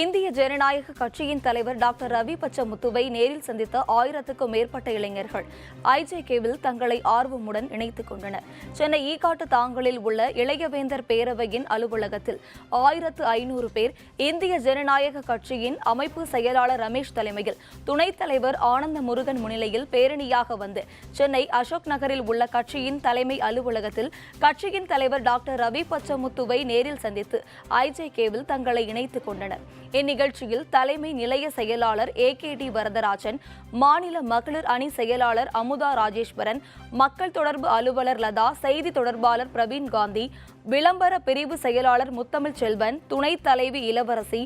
இந்திய ஜனநாயக கட்சியின் தலைவர் டாக்டர் ரவி பச்சமுத்துவை நேரில் சந்தித்த 1000க்கும் மேற்பட்ட இளைஞர்கள் ஐஜேகேவில் தங்களை ஆர்வமுடன் இணைத்துக் கொண்டனர். சென்னை ஈக்காட்டு தாங்கலில் உள்ள இளையவேந்தர் பேரவையின் அலுவலகத்தில் 1500 பேர் இந்திய ஜனநாயக கட்சியின் அமைப்பு செயலாளர் ரமேஷ் தலைமையில் துணைத் தலைவர் ஆனந்த முருகன் முன்னிலையில் பேரணியாக வந்து சென்னை அசோக் நகரில் உள்ள கட்சியின் தலைமை அலுவலகத்தில் கட்சியின் தலைவர் டாக்டர் ரவி பச்சமுத்துவை நேரில் சந்தித்து ஐஜேகேவில் தங்களை இணைத்துக் கொண்டனர். இந்நிகழ்ச்சியில் தலைமை நிலைய செயலாளர் AKD வரதராஜன், மாநில மகளிர் அணி செயலாளர் அமுதா ராஜேஸ்வரன், மக்கள் தொடர்பு அலுவலர் லதா, செய்தி தொடர்பாளர் பிரவீன் காந்தி, விளம்பர பிரிவு செயலாளர் முத்தமிழ் செல்வன், துணைத் தலைவி இளவரசி,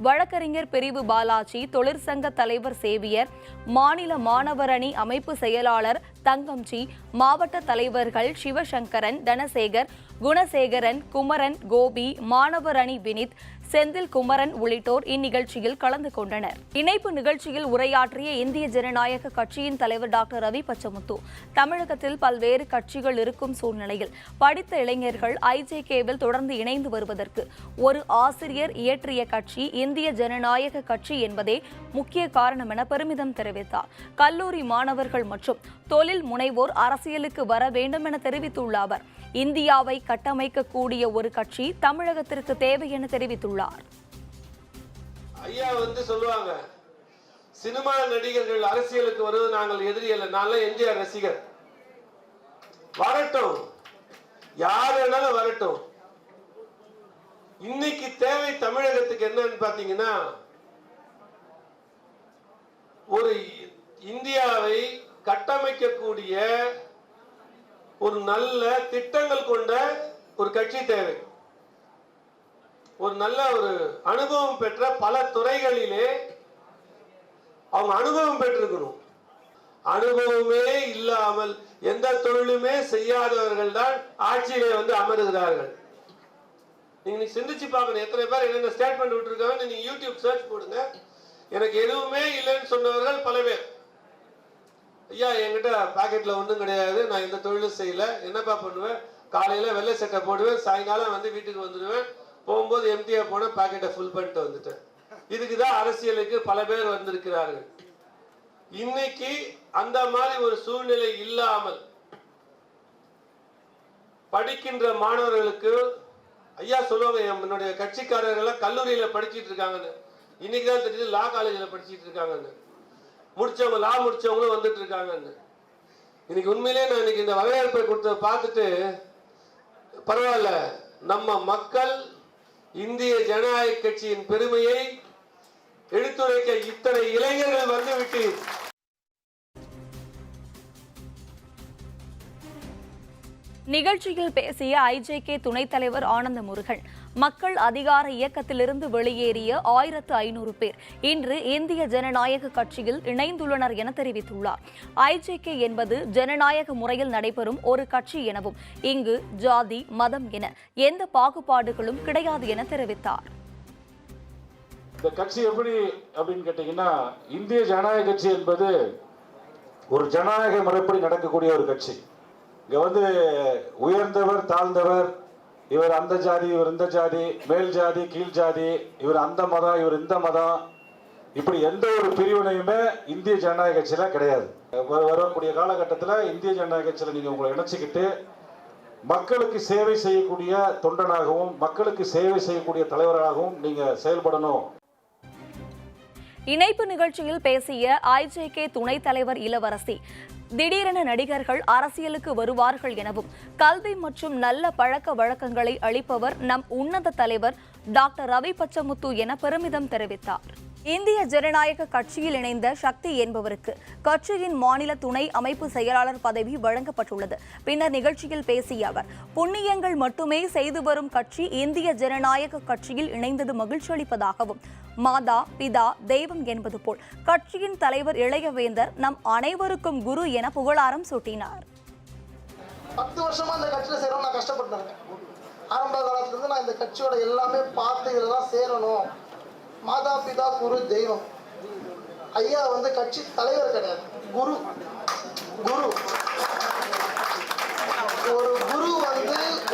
வழக்கறிஞர் பிரிவு பாலாஜி, தொழிற்சங்க தலைவர் சேவியர், மாநில மாணவர் அணி அமைப்பு செயலாளர் தங்கம்ஜி, மாவட்ட தலைவர்கள் சிவசங்கரன், தனசேகர், குணசேகரன், குமரன், கோபி, மாணவர் அணி வினித், செந்தில் குமரன் உள்ளிட்டோர் இந்நிகழ்ச்சியில் கலந்து கொண்டனர். இணைப்பு நிகழ்ச்சியில் உரையாற்றிய இந்திய ஜனநாயக கட்சியின் தலைவர் டாக்டர் ரவி பச்சமுத்து, தமிழகத்தில் பல்வேறு கட்சிகள் இருக்கும் சூழ்நிலையில் படித்த இளைஞர்கள் ஐஜேகேவில் தொடர்ந்து இணைந்து வருவதற்கு ஒரு ஆசிரியர் இயற்றிய கட்சி இந்திய ஜனநாயக கட்சி என்பதே முக்கிய காரணம் என பெருமிதம் தெரிவித்தார். கல்லூரி மாணவர்கள் மற்றும் தொழில் முனைவோர் அரசியலுக்கு வர வேண்டும் என தெரிவித்துள்ள அவர், இந்தியாவை கட்டமைக்கக்கூடிய ஒரு கட்சி தமிழகத்திற்கு தேவை என தெரிவித்துள்ளார். ஐயா சொல்லுவாங்க, சினிமா நடிகர்கள் அரசியலுக்கு வருவது நாங்கள் எதிரி அல்ல, நான் எம்ஜிஆர் ரசிகர். வரட்டும், யார் வேணாலும் வரட்டும். இன்னைக்கு தேவை தமிழகத்துக்கு என்னன்னு பாத்தீங்கன்னா, ஒரு இந்தியாவை கட்டமைக்கக்கூடிய ஒரு நல்ல திட்டங்கள் கொண்ட ஒரு கட்சி தேவை. ஒரு நல்ல ஒரு அனுபவம் பெற்ற பல துறைகளிலே அவங்க அனுபவம் பெற்றிருக்கணும். அனுபவமே இல்லாமல் எந்த தொழிலுமே செய்யாதவர்கள் தான் ஆட்சியிலே அமருகிறார்கள். நீங்க சிந்திச்சு பார்க்கணும், எத்தனை பேர் என்னென்ன ஸ்டேட்மெண்ட் விட்டுருக்காங்க. நீங்க யூடியூப் சர்ச் போடுங்க. எனக்கு எதுவுமே இல்லைன்னு சொன்னவர்கள் பல பேர். ஐயா, என்கிட்ட பாக்கெட்ல ஒன்றும் கிடையாது, நான் எந்த தொழிலும் செய்யல, என்னப்பா பண்ணுவேன், காலையில வெள்ளை சட்டை போடுவேன், சாயங்காலம் வீட்டுக்கு வந்துடுவேன், போகும்போது எம்டியா போன பாக்கெட்டை ஃபுல் பண்ணிட்டு வந்துட்டேன். இதுக்குதான் அரசியலுக்கு பல பேர் வந்திருக்கிறார்கள். இன்னைக்கு அந்த மாதிரி ஒரு சூழ்நிலை இல்லாமல் படிக்கின்ற மாணவர்களுக்கு ஐயா சொல்லுவாங்க, என்னுடைய கட்சிக்காரர்கள் கல்லூரியில படிச்சுட்டு இருக்காங்கன்னு. இன்னைக்குதான் தெரியுது லா காலேஜில் படிச்சுட்டு இருக்காங்கன்னு. முடிச்சவங்க, லா முடிச்சவங்களும் வந்துட்டு இருக்காங்கன்னு. இன்னைக்கு உண்மையிலே நான் இன்னைக்கு இந்த வரவேற்பை கொடுத்த பார்த்துட்டு, பரவாயில்ல, நம்ம மக்கள் இந்திய ஜனநாயக கட்சியின் பெருமையை எடுத்துரைக்க இத்தனை இளைஞர்கள் வந்துவிட்டு நிகழ்ச்சியில் பேசிய ஐஜேகே துணைத் தலைவர் ஆனந்த முருகன், மக்கள் அதிகார இயக்கத்திலிருந்து வெளியேறிய 1500 பேர் இன்று இந்திய ஜனநாயக கட்சியில் இணைந்துள்ளனர் என தெரிவித்துள்ளார். ஐஜேகே என்பது ஜனநாயக முறையில் நடைபெறும் ஒரு கட்சி எனவும் இங்கு ஜாதி, மதம் என எந்த பாகுபாடுகளும் கிடையாது என தெரிவித்தார். இந்த கட்சி எப்படி அப்படின்னு கேட்டீங்கன்னா, இந்திய ஜனநாயக கட்சி என்பது ஒரு ஜனநாயக முறைப்படி நடக்கக்கூடிய ஒரு கட்சி. இங்க உயர்ந்தவர், தாழ்ந்தவர், இவர் அந்த ஜாதி, இவர் இந்த ஜாதி, மேல் ஜாதி, கீழ் ஜாதி, இவர் அந்த மதம், இவர் இந்த மதம், இப்படி எந்த ஒரு பிரிவினையுமே இந்திய ஜனநாயக கட்சியில கிடையாது. வரக்கூடிய காலகட்டத்தில் இந்திய ஜனநாயக கட்சியில நீங்க உங்களை இணைச்சிக்கிட்டு மக்களுக்கு சேவை செய்யக்கூடிய தொண்டனாகவும் மக்களுக்கு சேவை செய்யக்கூடிய தலைவராகவும் நீங்க செயல்படணும். இணைப்பு நிகழ்ச்சியில் பேசிய ஐஜேகே துணைத் தலைவர் இளவரசி, திடீரென நடிகர்கள் அரசியலுக்கு வருவார்கள் எனவும் கல்வி மற்றும் நல்ல பழக்க வழக்கங்களை அளிப்பவர் நம் உன்னத தலைவர் டாக்டர் ரவி பச்சமுத்து என பெருமிதம் தெரிவித்தார். இந்திய ஜனநாயக கட்சியில் இணைந்த சக்தி என்பவருக்கு கட்சியின் மாநில துணை அமைப்பு செயலாளர் பதவி வழங்கப்பட்டுள்ளது. பின்னர் நிகழ்ச்சியில் பேசிய அவர், புண்ணியங்கள் மட்டுமே செய்து வரும் கட்சி இந்திய ஜனநாயக கட்சியில் இணைந்தது மகிழ்ச்சி அளிப்பதாகவும், மாதா பிதா தெய்வம் என்பது போல் கட்சியின் தலைவர் இளையவேந்தர் நம் அனைவருக்கும் குரு என புகழாரம் சூட்டினார். 10 வருஷமா இந்த கட்சியில சேரணும், நான் கஷ்டப்பட்டேன். ஆரம்ப காலத்துல நான் இந்த கட்சியோட எல்லாமே பார்த்து இதெல்லாம் சேரணும். மாதா பிதா குரு தெய்வம். ஐயா கட்சி தலைவர் கிடையாது, குரு. குரு ஒரு குரு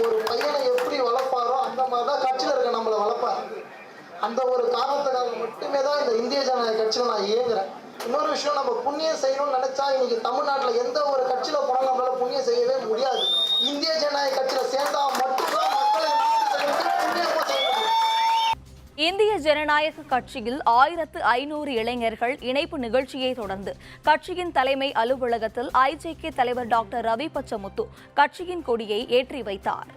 ஒரு பையனை எப்படி வளர்ப்பாரோ அந்த மாதிரி தான் கட்சியில் இருக்க நம்மளை வளர்ப்பார். அந்த ஒரு காரணத்துக்காக மட்டுமே தான் இந்த இந்திய ஜனநாயக கட்சியில் நான் இயங்குறேன். இன்னொரு விஷயம், நம்ம புண்ணியம் செய்யணும்னு நினைச்சா இன்னைக்கு தமிழ்நாட்டில் எந்த ஒரு கட்சியில போனாலும் நம்மளால புண்ணியம் செய்யவே முடியாது. இந்திய ஜனநாயக கட்சியில சேர்ந்தா மட்டும்தான் மக்களை புண்ணியமா செய்ய முடியும். இந்திய ஜனநாயக கட்சியில் 1500 இளைஞர்கள் இணைப்பு நிகழ்ச்சியை தொடர்ந்து கட்சியின் தலைமை அலுவலகத்தில் ஐஜேகே தலைவர் டாக்டர் ரவி பச்சமுத்து கட்சியின் கொடியை ஏற்றி வைத்தார்.